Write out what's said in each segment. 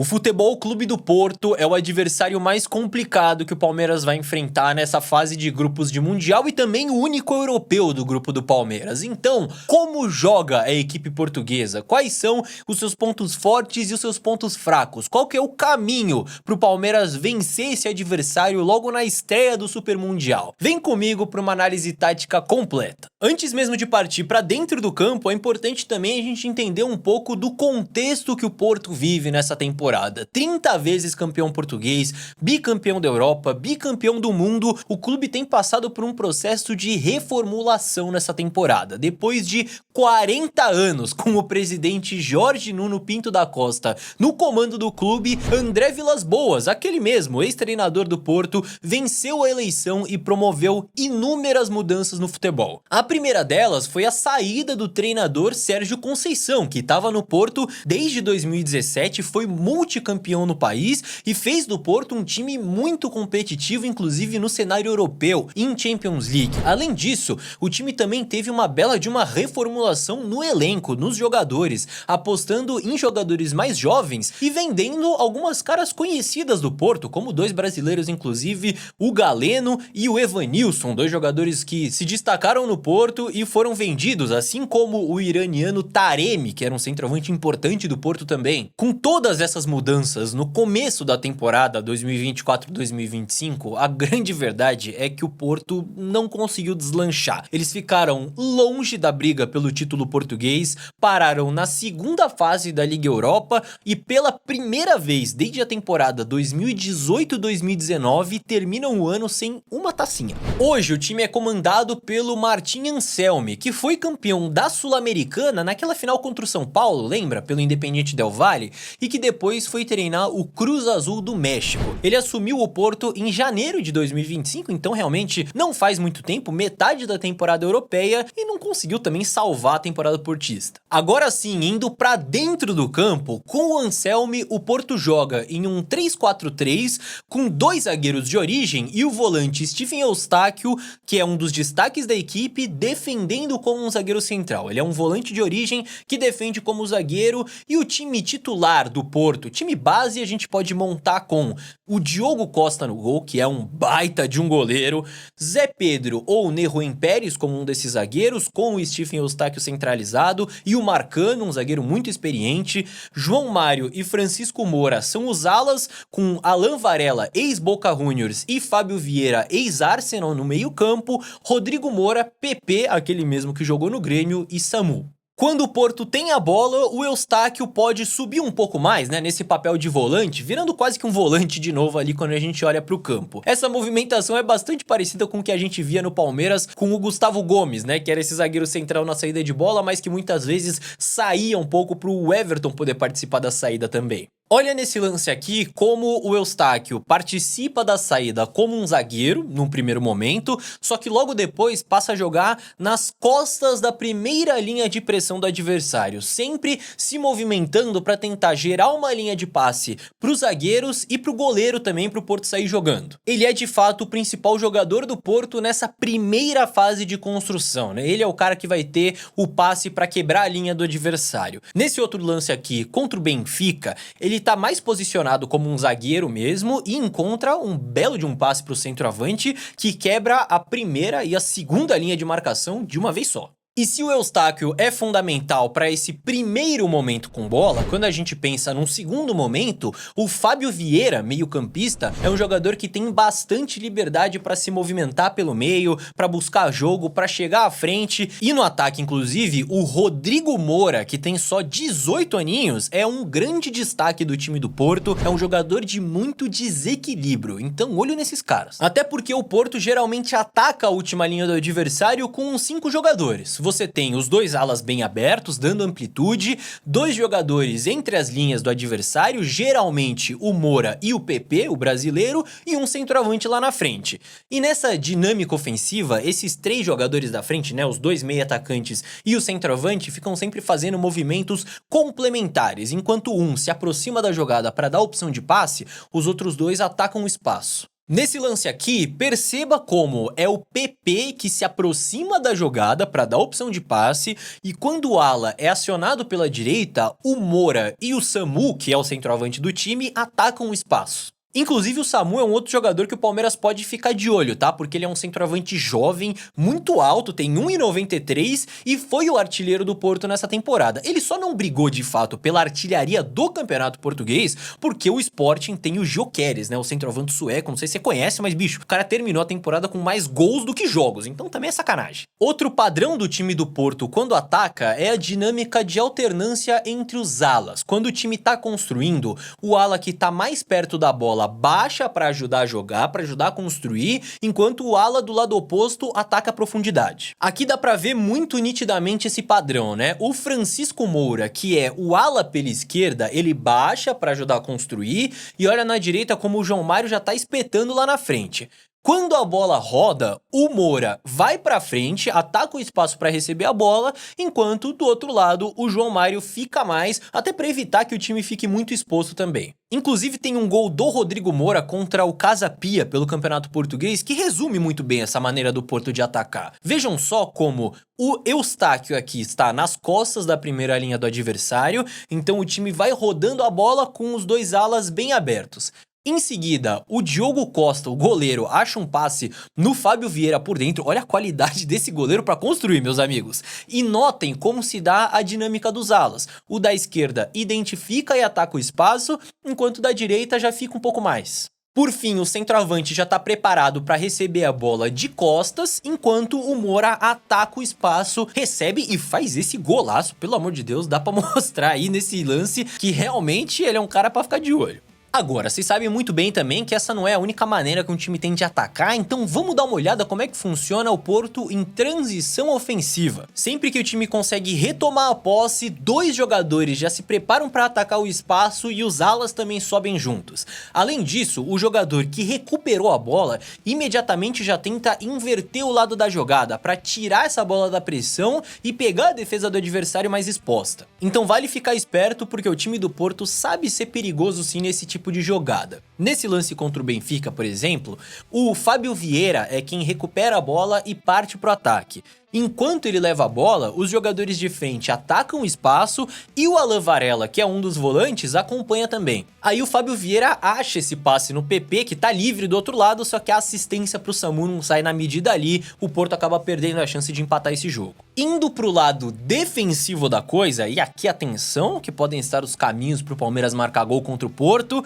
O Futebol Clube do Porto é o adversário mais complicado que o Palmeiras vai enfrentar nessa fase de grupos de Mundial e também o único europeu do grupo do Palmeiras. Então, como joga a equipe portuguesa? Quais são os seus pontos fortes e os seus pontos fracos? Qual que é o caminho para o Palmeiras vencer esse adversário logo na estreia do Super Mundial? Vem comigo para uma análise tática completa. Antes mesmo de partir para dentro do campo, é importante também a gente entender um pouco do contexto que o Porto vive nessa temporada. 30 vezes campeão português, bicampeão da Europa, bicampeão do mundo, o clube tem passado por um processo de reformulação nessa temporada. Depois de 40 anos com o presidente Jorge Nuno Pinto da Costa no comando do clube, André Vilas-Boas, aquele mesmo ex-treinador do Porto, venceu a eleição e promoveu inúmeras mudanças no futebol. A primeira delas foi a saída do treinador Sérgio Conceição, que estava no Porto desde 2017, foi multicampeão no país e fez do Porto um time muito competitivo, inclusive no cenário europeu, em Champions League. Além disso, o time também teve uma bela de uma reformulação no elenco, nos jogadores, apostando em jogadores mais jovens e vendendo algumas caras conhecidas do Porto, como dois brasileiros inclusive, o Galeno e o Evanilson, dois jogadores que se destacaram no Porto e foram vendidos, assim como o iraniano Taremi, que era um centroavante importante do Porto também. Com todas essas mudanças no começo da temporada 2024-2025, a grande verdade é que o Porto não conseguiu deslanchar. Eles ficaram longe da briga pelo título português, pararam na segunda fase da Liga Europa e pela primeira vez desde a temporada 2018-2019 terminam o ano sem uma tacinha. Hoje o time é comandado pelo Martin Anselmi, que foi campeão da Sul-Americana naquela final contra o São Paulo, lembra? Pelo Independiente Del Valle, e que depois foi treinar o Cruz Azul do México. Ele assumiu o Porto em janeiro de 2025, então realmente não faz muito tempo, metade da temporada europeia, e não conseguiu também salvar a temporada portista. Agora sim, indo pra dentro do campo, com o Anselmi, o Porto joga em um 3-4-3, com dois zagueiros de origem e o volante Stephen Eustáquio, que é um dos destaques da equipe, defendendo como um zagueiro central. Ele é um volante de origem que defende como zagueiro, e o time titular do Porto, time base, a gente pode montar com o Diogo Costa no gol, que é um baita de um goleiro, Zé Pedro ou Nerhoen Pérez como um desses zagueiros, com o Stephen Eustáquio centralizado e o Marcano, um zagueiro muito experiente, João Mário e Francisco Moura são os alas, com Alan Varela, ex-Boca Juniors, e Fábio Vieira, ex-Arsenal no meio campo, Rodrigo Moura, PP, aquele mesmo que jogou no Grêmio, e Samu. Quando o Porto tem a bola, o Eustáquio pode subir um pouco mais, né, nesse papel de volante, virando quase que um volante de novo ali quando a gente olha pro campo. Essa movimentação é bastante parecida com o que a gente via no Palmeiras com o Gustavo Gomes, né, que era esse zagueiro central na saída de bola, mas que muitas vezes saía um pouco pro Everton poder participar da saída também. Olha nesse lance aqui como o Eustáquio participa da saída como um zagueiro, num primeiro momento, só que logo depois passa a jogar nas costas da primeira linha de pressão do adversário, sempre se movimentando para tentar gerar uma linha de passe para os zagueiros e para o goleiro também, para o Porto sair jogando. Ele é de fato o principal jogador do Porto nessa primeira fase de construção, né? Ele é o cara que vai ter o passe para quebrar a linha do adversário. Nesse outro lance aqui, contra o Benfica, ele tá mais posicionado como um zagueiro mesmo e encontra um belo de um passe pro centroavante que quebra a primeira e a segunda linha de marcação de uma vez só. E se o Eustáquio é fundamental para esse primeiro momento com bola, quando a gente pensa num segundo momento, o Fábio Vieira, meio-campista, é um jogador que tem bastante liberdade para se movimentar pelo meio, para buscar jogo, para chegar à frente, e no ataque, inclusive, o Rodrigo Moura, que tem só 18 aninhos, é um grande destaque do time do Porto, é um jogador de muito desequilíbrio, então olho nesses caras. Até porque o Porto geralmente ataca a última linha do adversário com 5 jogadores. Você tem os dois alas bem abertos, dando amplitude, dois jogadores entre as linhas do adversário, geralmente o Moura e o PP, o brasileiro, e um centroavante lá na frente. E nessa dinâmica ofensiva, esses 3 jogadores da frente, né, os 2 meio atacantes e o centroavante, ficam sempre fazendo movimentos complementares. Enquanto um se aproxima da jogada para dar opção de passe, os outros 2 atacam o espaço. Nesse lance aqui, perceba como é o PP que se aproxima da jogada para dar opção de passe, e quando o ala é acionado pela direita, o Moura e o Samu, que é o centroavante do time, atacam o espaço. Inclusive o Samu é um outro jogador que o Palmeiras pode ficar de olho, tá? Porque ele é um centroavante jovem, muito alto, tem 1,93 e foi o artilheiro do Porto nessa temporada. Ele só não brigou de fato pela artilharia do Campeonato Português porque o Sporting tem o Gyökeres, né? O centroavante sueco, não sei se você conhece, mas bicho, o cara terminou a temporada com mais gols do que jogos, então também é sacanagem. Outro padrão do time do Porto quando ataca é a dinâmica de alternância entre os alas. Quando o time tá construindo, o ala que tá mais perto da bola baixa para ajudar a jogar, para ajudar a construir, enquanto o ala do lado oposto ataca a profundidade. Aqui dá para ver muito nitidamente esse padrão, né? O Francisco Moura, que é o ala pela esquerda, ele baixa para ajudar a construir, e olha na direita como o João Mário já tá espetando lá na frente. Quando a bola roda, o Moura vai pra frente, ataca o espaço para receber a bola, enquanto do outro lado o João Mário fica mais, até para evitar que o time fique muito exposto também. Inclusive tem um gol do Rodrigo Moura contra o Casa Pia pelo Campeonato Português que resume muito bem essa maneira do Porto de atacar. Vejam só como o Eustáquio aqui está nas costas da primeira linha do adversário, então o time vai rodando a bola com os dois alas bem abertos. Em seguida, o Diogo Costa, o goleiro, acha um passe no Fábio Vieira por dentro. Olha a qualidade desse goleiro para construir, meus amigos. E notem como se dá a dinâmica dos alas. O da esquerda identifica e ataca o espaço, enquanto o da direita já fica um pouco mais. Por fim, o centroavante já está preparado para receber a bola de costas, enquanto o Moura ataca o espaço, recebe e faz esse golaço. Pelo amor de Deus, dá para mostrar aí nesse lance que realmente ele é um cara para ficar de olho. Agora, vocês sabem muito bem também que essa não é a única maneira que um time tem de atacar, então vamos dar uma olhada como é que funciona o Porto em transição ofensiva. Sempre que o time consegue retomar a posse, dois jogadores já se preparam para atacar o espaço e os alas também sobem juntos. Além disso, o jogador que recuperou a bola imediatamente já tenta inverter o lado da jogada para tirar essa bola da pressão e pegar a defesa do adversário mais exposta. Então vale ficar esperto porque o time do Porto sabe ser perigoso sim nesse tipo de jogada. Nesse lance contra o Benfica, por exemplo, o Fábio Vieira é quem recupera a bola e parte pro ataque. Enquanto ele leva a bola, os jogadores de frente atacam o espaço e o Alan Varela, que é um dos volantes, acompanha também. Aí o Fábio Vieira acha esse passe no PP, que tá livre do outro lado, só que a assistência pro Samu não sai na medida ali, o Porto acaba perdendo a chance de empatar esse jogo. Indo pro lado defensivo da coisa, e aqui atenção, que podem estar os caminhos pro Palmeiras marcar gol contra o Porto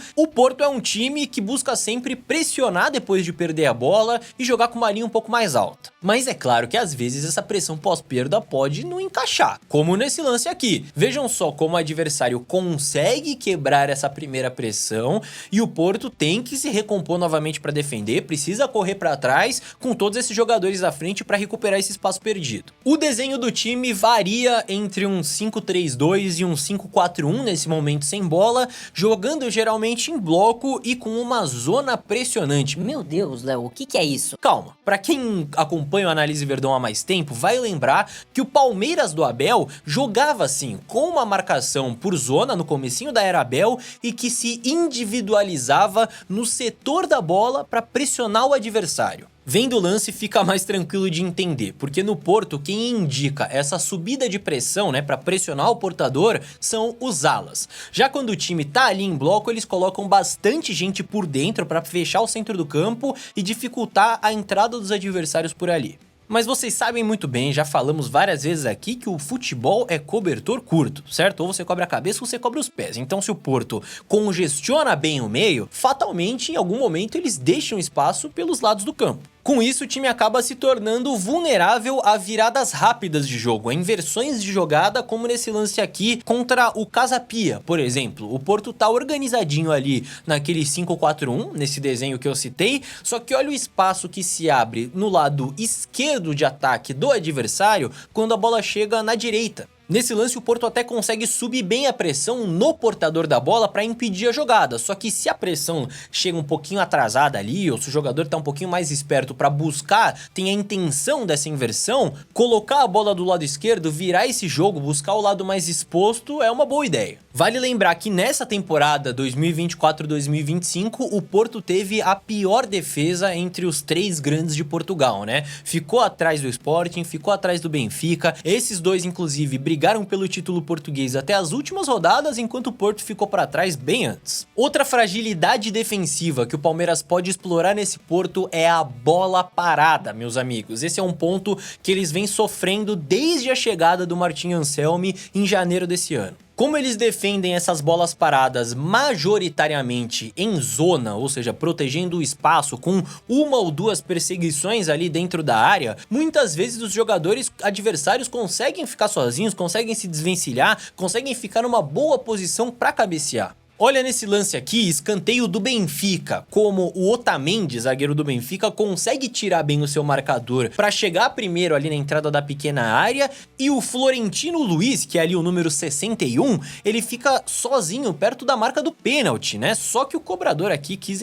é um time que busca sempre pressionar depois de perder a bola e jogar com uma linha um pouco mais alta. Mas é claro que às vezes essa pressão pós-perda pode não encaixar, como nesse lance aqui. Vejam só como o adversário consegue quebrar essa primeira pressão e o Porto tem que se recompor novamente para defender, precisa correr para trás com todos esses jogadores à frente para recuperar esse espaço perdido. O desenho do time varia entre um 5-3-2 e um 5-4-1 nesse momento sem bola, jogando geralmente em bloco e com uma zona pressionante. Meu Deus, Léo, o que é isso? Calma, para quem acompanha o Análise Verdão há mais tempo, vai lembrar que o Palmeiras do Abel jogava assim, com uma marcação por zona no comecinho da era Abel e que se individualizava no setor da bola para pressionar o adversário. Vendo o lance fica mais tranquilo de entender, porque no Porto quem indica essa subida de pressão, né, para pressionar o portador são os alas. Já quando o time tá ali em bloco, eles colocam bastante gente por dentro para fechar o centro do campo e dificultar a entrada dos adversários por ali. Mas vocês sabem muito bem, já falamos várias vezes aqui que o futebol é cobertor curto, certo? Ou você cobre a cabeça ou você cobre os pés. Então se o Porto congestiona bem o meio, fatalmente em algum momento eles deixam espaço pelos lados do campo. Com isso, o time acaba se tornando vulnerável a viradas rápidas de jogo, a inversões de jogada, como nesse lance aqui contra o Casa Pia, por exemplo. O Porto tá organizadinho ali naquele 5-4-1, nesse desenho que eu citei, só que olha o espaço que se abre no lado esquerdo de ataque do adversário quando a bola chega na direita. Nesse lance o Porto até consegue subir bem a pressão no portador da bola para impedir a jogada, só que se a pressão chega um pouquinho atrasada ali, ou se o jogador tá um pouquinho mais esperto para buscar, tem a intenção dessa inversão, colocar a bola do lado esquerdo, virar esse jogo, buscar o lado mais exposto é uma boa ideia. Vale lembrar que nessa temporada 2024-2025 o Porto teve a pior defesa entre os 3 grandes de Portugal, né? Ficou atrás do Sporting, ficou atrás do Benfica, esses dois inclusive brigaram pelo título português até as últimas rodadas, enquanto o Porto ficou para trás bem antes. Outra fragilidade defensiva que o Palmeiras pode explorar nesse Porto é a bola parada, meus amigos. Esse é um ponto que eles vêm sofrendo desde a chegada do Martin Anselmi em janeiro desse ano. Como eles defendem essas bolas paradas majoritariamente em zona, ou seja, protegendo o espaço com uma ou duas perseguições ali dentro da área, muitas vezes os jogadores adversários conseguem ficar sozinhos, conseguem se desvencilhar, conseguem ficar numa boa posição para cabecear. Olha nesse lance aqui, escanteio do Benfica, como o Otamendi, zagueiro do Benfica, consegue tirar bem o seu marcador para chegar primeiro ali na entrada da pequena área, e o Florentino Luiz, que é ali o número 61, ele fica sozinho perto da marca do pênalti, né? Só que o cobrador aqui quis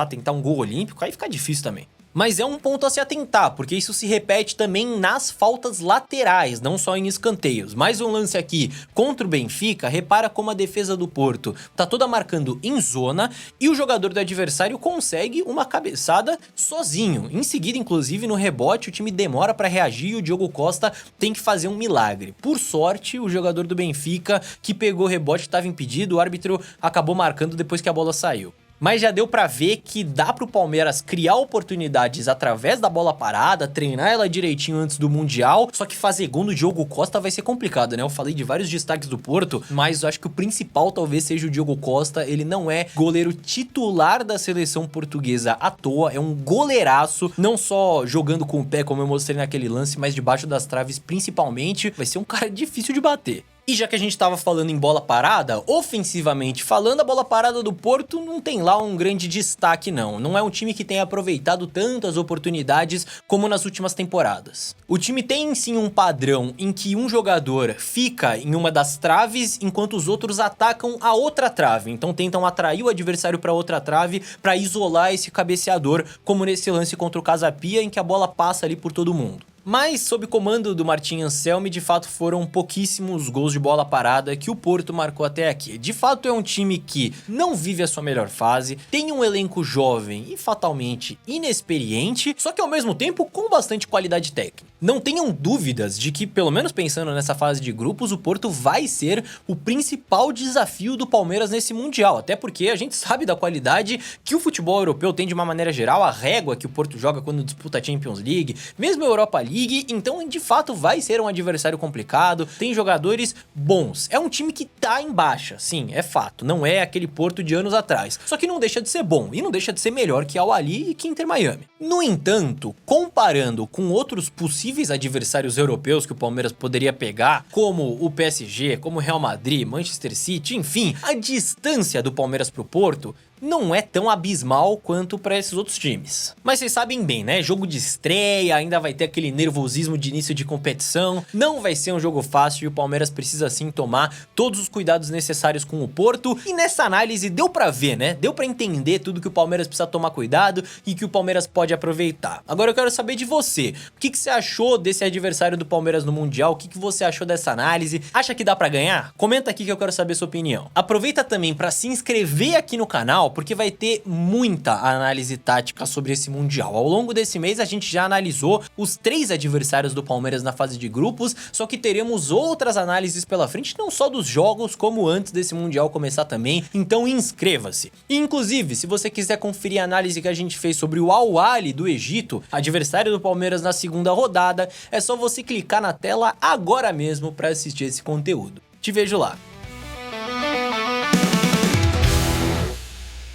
tentar um gol olímpico, aí fica difícil também. Mas é um ponto a se atentar, porque isso se repete também nas faltas laterais, não só em escanteios. Mais um lance aqui contra o Benfica, repara como a defesa do Porto tá toda marcando em zona e o jogador do adversário consegue uma cabeçada sozinho. Em seguida, inclusive, no rebote, o time demora para reagir e o Diogo Costa tem que fazer um milagre. Por sorte, o jogador do Benfica que pegou o rebote estava impedido, o árbitro acabou marcando depois que a bola saiu. Mas já deu pra ver que dá pro Palmeiras criar oportunidades através da bola parada, treinar ela direitinho antes do Mundial, só que fazer gol no Diogo Costa vai ser complicado, né? Eu falei de vários destaques do Porto, mas eu acho que o principal talvez seja o Diogo Costa. Ele não é goleiro titular da seleção portuguesa à toa, é um goleiraço, não só jogando com o pé, como eu mostrei naquele lance, mas debaixo das traves principalmente. Vai ser um cara difícil de bater. E já que a gente tava falando em bola parada, ofensivamente falando, a bola parada do Porto não tem lá um grande destaque não. Não é um time que tenha aproveitado tantas oportunidades como nas últimas temporadas. O time tem sim um padrão em que um jogador fica em uma das traves enquanto os outros atacam a outra trave. Então tentam atrair o adversário para outra trave para isolar esse cabeceador, como nesse lance contra o Casa Pia em que a bola passa ali por todo mundo. Mas, sob comando do Martin Anselmi, de fato foram pouquíssimos gols de bola parada que o Porto marcou até aqui. De fato é um time que não vive a sua melhor fase, tem um elenco jovem e fatalmente inexperiente, só que ao mesmo tempo com bastante qualidade técnica. Não tenham dúvidas de que, pelo menos pensando nessa fase de grupos, o Porto vai ser o principal desafio do Palmeiras nesse Mundial. Até porque a gente sabe da qualidade que o futebol europeu tem de uma maneira geral, a régua que o Porto joga quando disputa a Champions League, mesmo a Europa League, então de fato vai ser um adversário complicado, tem jogadores bons. É um time que tá em baixa, sim, é fato, não é aquele Porto de anos atrás. Só que não deixa de ser bom e não deixa de ser melhor que Al Ahly e que Inter Miami. No entanto, comparando com outros possíveis adversários europeus que o Palmeiras poderia pegar, como o PSG, como o Real Madrid, Manchester City, enfim, a distância do Palmeiras pro Porto não é tão abismal quanto para esses outros times. Mas vocês sabem bem, né? Jogo de estreia, ainda vai ter aquele nervosismo de início de competição, não vai ser um jogo fácil e o Palmeiras precisa sim tomar todos os cuidados necessários com o Porto. E nessa análise deu pra ver, né? Deu pra entender tudo que o Palmeiras precisa tomar cuidado e que o Palmeiras pode aproveitar. Agora eu quero saber de você. O que você achou desse adversário do Palmeiras no Mundial? O que você achou dessa análise? Acha que dá pra ganhar? Comenta aqui que eu quero saber sua opinião. Aproveita também pra se inscrever aqui no canal, porque vai ter muita análise tática sobre esse Mundial. Ao longo desse mês a gente já analisou os 3 adversários do Palmeiras na fase de grupos, só que teremos outras análises pela frente, não só dos jogos, como antes desse Mundial começar também, então inscreva-se. E, inclusive, se você quiser conferir a análise que a gente fez sobre o Al Ahly do Egito, adversário do Palmeiras na segunda rodada, é só você clicar na tela agora mesmo para assistir esse conteúdo. Te vejo lá.